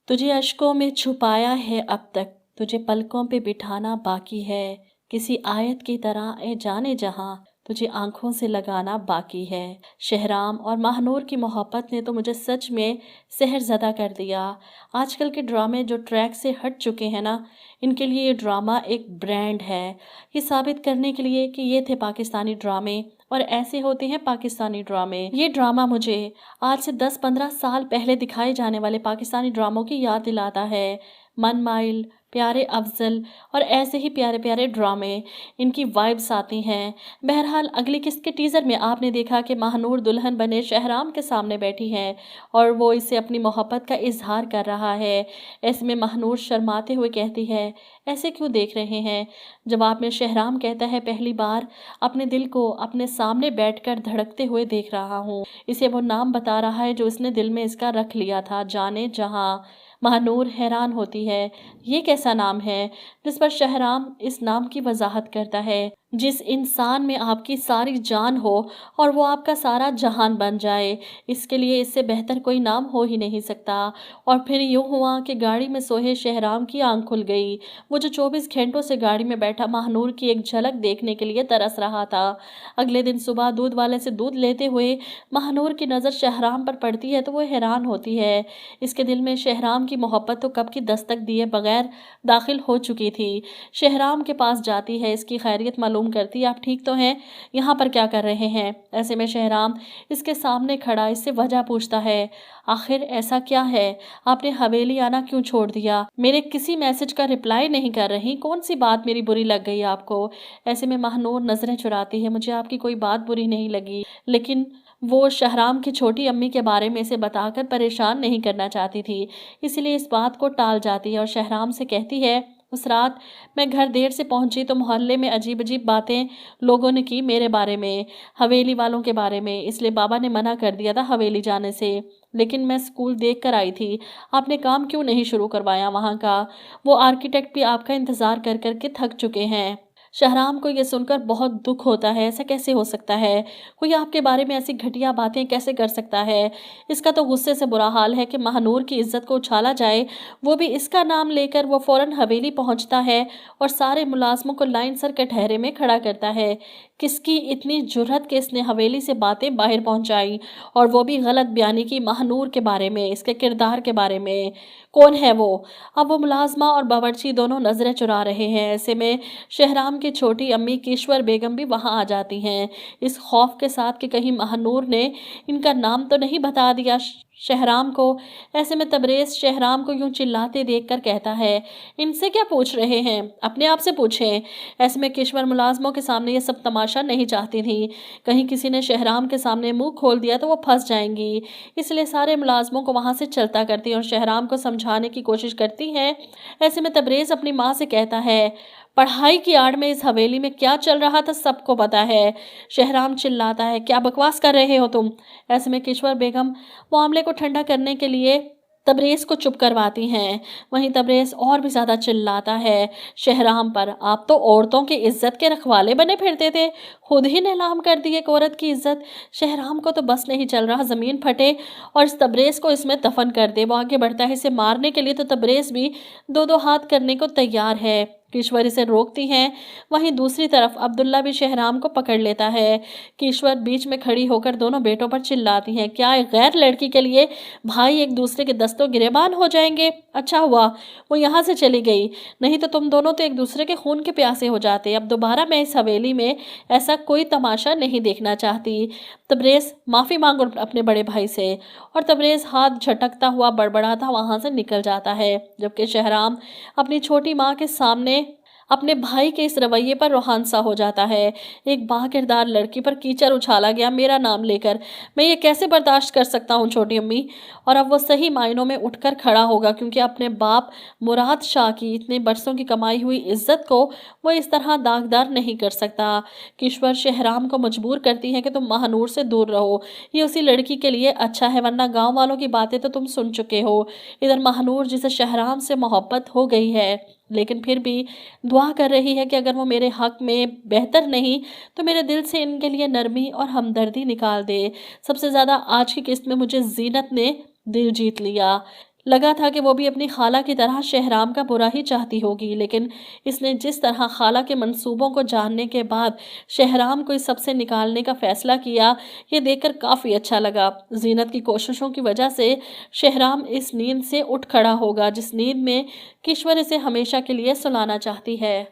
तुझे अश्कों में छुपाया है अब तक, तुझे पलकों पे बिठाना बाकी है। किसी आयत की तरह ए जाने जहां, तुझे आंखों से लगाना बाकी है। शहराम और महानूर की मोहब्बत ने तो मुझे सच में सहरज़दा कर दिया। आजकल के ड्रामे जो ट्रैक से हट चुके हैं ना, इनके लिए ये ड्रामा एक ब्रांड है। ये साबित करने के लिए कि ये थे पाकिस्तानी ड्रामे और ऐसे होते हैं पाकिस्तानी ड्रामे। ये ड्रामा मुझे आज से 10-15 साल पहले दिखाए जाने वाले पाकिस्तानी ड्रामों की याद दिलाता है। मन माइल, प्यारे अफजल और ऐसे ही प्यारे प्यारे ड्रामे, इनकी वाइब्स आती हैं। बहरहाल अगली किस्त के टीज़र में आपने देखा कि महानूर दुल्हन बने शहराम के सामने बैठी है और वो इससे अपनी मोहब्बत का इजहार कर रहा है। ऐसे में महानूर शर्माते हुए कहती है, ऐसे क्यों देख रहे हैं? जवाब में शहराम कहता है, पहली बार अपने दिल को अपने सामने बैठकर धड़कते हुए देख रहा हूँ। इसे वो नाम बता रहा है जो इसने दिल में इसका रख लिया था, जाने जहाँ। महानूर हैरान होती है, ये कैसा नाम है? जिस पर शहराम इस नाम की वजाहत करता है, जिस इंसान में आपकी सारी जान हो और वो आपका सारा जहान बन जाए, इसके लिए इससे बेहतर कोई नाम हो ही नहीं सकता। और फिर यूँ हुआ कि गाड़ी में सोए शहराम की आंख खुल गई। वो जो 24 घंटों से गाड़ी में बैठा महानूर की एक झलक देखने के लिए तरस रहा था। अगले दिन सुबह दूध वाले से दूध लेते हुए महानूर की नज़र शहराम पर पड़ती है तो वो हैरान होती है। इसके दिल में शहराम की मोहब्बत तो कब की दस्तक दिए बगैर दाखिल हो चुकी थी। शहराम के पास जाती है, इसकी खैरियत मालूम करती है, आप ठीक तो हैं? यहाँ पर क्या कर रहे हैं? ऐसे में शहराम इसके सामने खड़ा इससे वजह पूछता है, आखिर ऐसा क्या है? आपने हवेली आना क्यों छोड़ दिया? मेरे किसी मैसेज का रिप्लाई नहीं कर रही, कौन सी बात मेरी बुरी लग गई आपको? ऐसे में महानूर नजरें चुराती है, मुझे आपकी कोई बात बुरी नहीं लगी, लेकिन वो शहराम की छोटी अम्मी के बारे में इसे बताकर परेशान नहीं करना चाहती थी, इसलिए इस बात को टाल जाती है और शहराम से कहती है, उस रात मैं घर देर से पहुंची तो मोहल्ले में अजीब अजीब बातें लोगों ने की मेरे बारे में, हवेली वालों के बारे में, इसलिए बाबा ने मना कर दिया था हवेली जाने से। लेकिन मैं स्कूल देख कर आई थी, आपने काम क्यों नहीं शुरू करवाया वहाँ का? वो आर्किटेक्ट भी आपका इंतज़ार कर कर के थक चुके हैं। शहराम को ये सुनकर बहुत दुख होता है, ऐसा कैसे हो सकता है? कोई आपके बारे में ऐसी घटिया बातें कैसे कर सकता है? इसका तो गुस्से से बुरा हाल है कि महानूर की इज्जत को उछाला जाए, वो भी इसका नाम लेकर। वो फौरन हवेली पहुंचता है और सारे मुलाजमों को लाइन सर कटहरे में खड़ा करता है। किसकी इतनी जुर्रत कि इसने हवेली से बातें बाहर पहुंचाई, और वो भी गलत बयानी की महानूर के बारे में, इसके किरदार के बारे में। कौन है वो? अब वो मुलाजमा और बावर्ची दोनों नजरें चुरा रहे हैं। ऐसे में शहराम की छोटी अम्मी किश्वर बेगम भी वहां आ जाती हैं, इस खौफ के साथ कि कहीं महानूर ने इनका नाम तो नहीं बता दिया शहराम को। ऐसे में तबरेज़ शहराम को यूं चिल्लाते देखकर कहता है, इनसे क्या पूछ रहे हैं, अपने आप से पूछें। ऐसे में किश्वर मुलाजमों के सामने ये सब तमाशा नहीं चाहती थी, कहीं किसी ने शहराम के सामने मुंह खोल दिया तो वो फंस जाएंगी, इसलिए सारे मुलाजमों को वहां से चलता करती है और शहराम को समझाने की कोशिश करती है। ऐसे में तबरेज़ अपनी माँ से कहता है, पढ़ाई की आड़ में इस हवेली में क्या चल रहा था सबको पता है। शहराम चिल्लाता है, क्या बकवास कर रहे हो तुम? ऐसे में किश्वर बेगम मामले को ठंडा करने के लिए तबरेज़ को चुप करवाती हैं। वहीं तबरेज़ और भी ज़्यादा चिल्लाता है शहराम पर, आप तो औरतों की इज्जत के रखवाले बने फिरते थे, खुद ही नीलाम कर दी एक औरत की इज्जत। शहराम को तो बस नहीं चल रहा, ज़मीन फटे और इस तबरेज़ को इसमें दफन कर दे। वो आगे बढ़ता है इसे मारने के लिए, तो तबरेज़ भी दो दो हाथ करने को तैयार है। किश्वर इसे रोकती हैं। वहीं दूसरी तरफ अब्दुल्ला भी शहराम को पकड़ लेता है। किश्वर बीच में खड़ी होकर दोनों बेटों पर चिल्लाती हैं, क्या एक गैर लड़की के लिए भाई एक दूसरे के दस्तों गिरेबान हो जाएंगे? अच्छा हुआ वो यहाँ से चली गई, नहीं तो तुम दोनों तो एक दूसरे के खून के प्यासे हो जाते। अब दोबारा मैं इस हवेली में ऐसा कोई तमाशा नहीं देखना चाहती। तबरेज़ माफ़ी मांगो अपने बड़े भाई से। और तबरेज़ हाथ झटकता हुआ बड़बड़ाता वहाँ से निकल जाता है, जबकि शहराम अपनी छोटी माँ के सामने अपने भाई के इस रवैये पर रोहानसा हो जाता है। एक बाकिरदार लड़की पर कीचड़ उछाला गया मेरा नाम लेकर, मैं ये कैसे बर्दाश्त कर सकता हूँ छोटी अम्मी? और अब वो सही मायनों में उठकर खड़ा होगा, क्योंकि अपने बाप मुराद शाह की इतने बरसों की कमाई हुई इज्जत को वो इस तरह दागदार नहीं कर सकता। किश्वर शहराम को मजबूर करती है कि तुम महानूर से दूर रहो, ये उसी लड़की के लिए अच्छा है, वरना गाँव वालों की बातें तो तुम सुन चुके हो। इधर महानूर जिसे शहराम से मोहब्बत हो गई है, लेकिन फिर भी दुआ कर रही है कि अगर वो मेरे हक में बेहतर नहीं तो मेरे दिल से इनके लिए नरमी और हमदर्दी निकाल दे। सबसे ज़्यादा आज की किस्त में मुझे जीनत ने दिल जीत लिया। لگا تھا کہ وہ بھی اپنی خالہ کی طرح شہرام کا برا ہی چاہتی ہوگی، لیکن اس نے جس طرح خالہ کے منصوبوں کو جاننے کے بعد شہرام کو اس سب سے نکالنے کا فیصلہ کیا، یہ دیکھ کر کافی اچھا لگا۔ زینت کی کوششوں کی وجہ سے شہرام اس نیند سے اٹھ کھڑا ہوگا جس نیند میں کشور اسے ہمیشہ کے لیے سلانا چاہتی ہے۔